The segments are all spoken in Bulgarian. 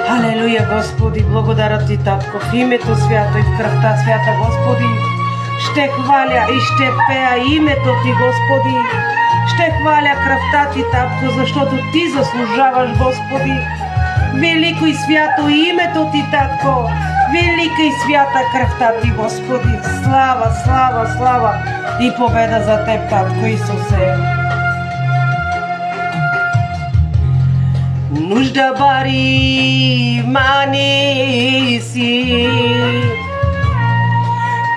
Алелуя, Господи, благодаря Ти, Татко, в името свято и в кръвта свята, Господи. Ще хваля и ще пея името Ти, Господи. Ще хваля кръвта Ти, Татко, защото Ти заслужаваш, Господи. Велико и свято името Ти, Татко. Велика и свята кръвта Ти, Господи. Слава, слава, слава и победа за Теб, Татко Исусе. Нужда бари мани си,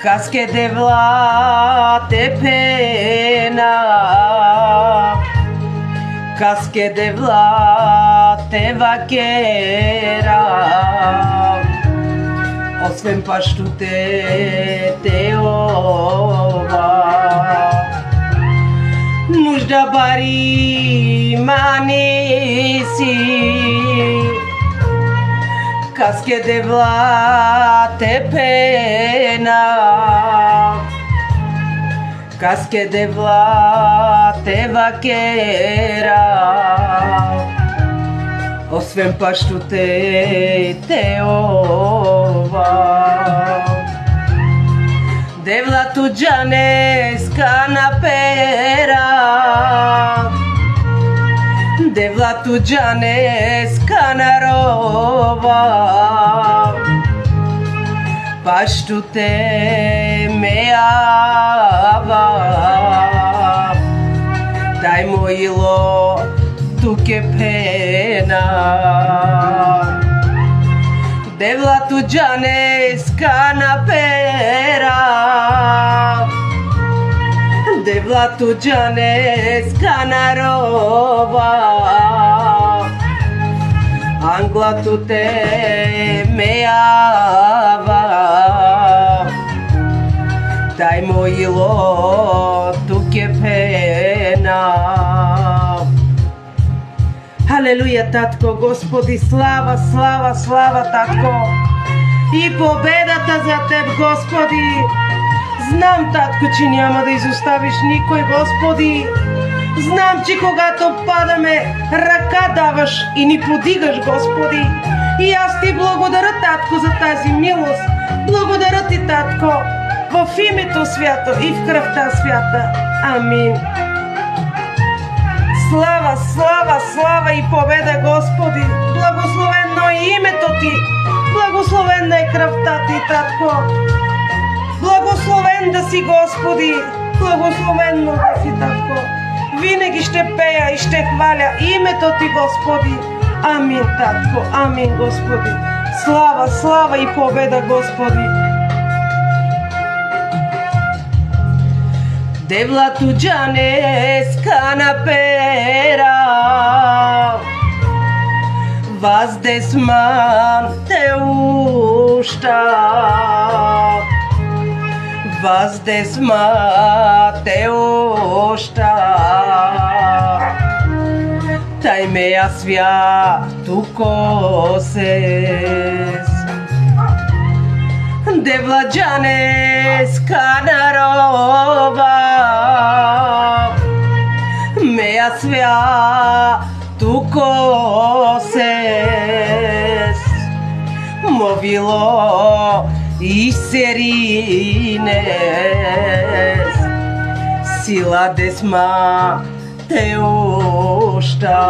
каске девла те пена, каске девла те вакера, освен пащуте те ова. Нужда бари мани си, каске девла те пена, каске девла те вакера, освен пащуте те ова. Devla tu janes canapera, devla tu janes canarova, pastu te meava, dai moilo tu que pena. Devla tu janes canapera, devla tu janes canarova, angla tu te meava, dai moilo tu que pena. Алелуя, Татко, Господи, слава, слава, слава, Татко. И победата за Теб, Господи. Знам, Татко, че няма да изоставиш никой, Господи. Знам, че когато падаме, ръка даваш и ни подигаш, Господи. И аз Ти благодаря, Татко, за тази милост. Благодаря Ти, Татко, в името свято и в кръвта свята. Амин. Слава, слава, слава и победа, Господи! Благословено е името Ти! Благословена е кръвта Ти, Татко! Благословен да си, Господи! Благословено да си, Татко! Винаги ще пея и ще хваля името Ти, Господи! Амин, Татко! Амин, Господи! Слава, слава и победа, Господи! Devla tu janes canapera, vas desman te usta, vas desman te usta, tai mea svia tu coses. Devla janes canarova, mea svea tu coses, movilo i serines, sila desma te usta.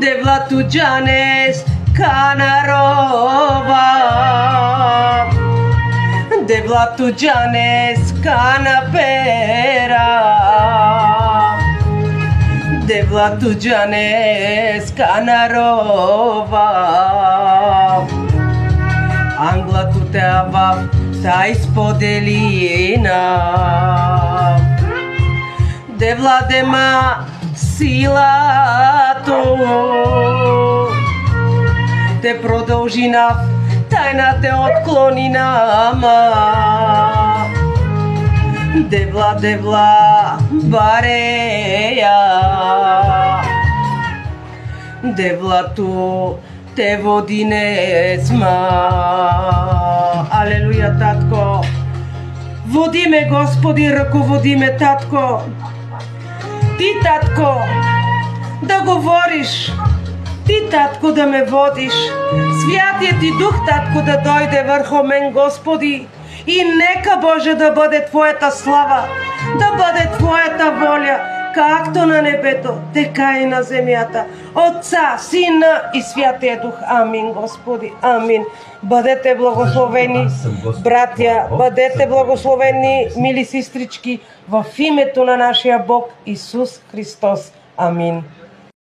Devla tu janes canarova, devla tu janes canapera, devla tu janes canarova, angla tu te avav ta ispodelina, devla dema sila tu те продължи нав, тайна те отклони нама. Девла, девла, барея, девлато те води не сма. Алелуя, Татко. Води ме, Господи, ръководи ме, Татко. Ти, Татко, да говориш Ти, Татко, да ме водиш, Святият Ти Дух, Татко, да дойде върху мен, Господи. И нека, Боже, да бъде Твоята слава, да бъде Твоята воля, както на небето, така и на земята. Отца, Сина и Святия Дух. Амин, Господи. Амин. Бъдете благословени, братя, бъдете благословени, мили сестрички, в името на нашия Бог Исус Христос. Амин.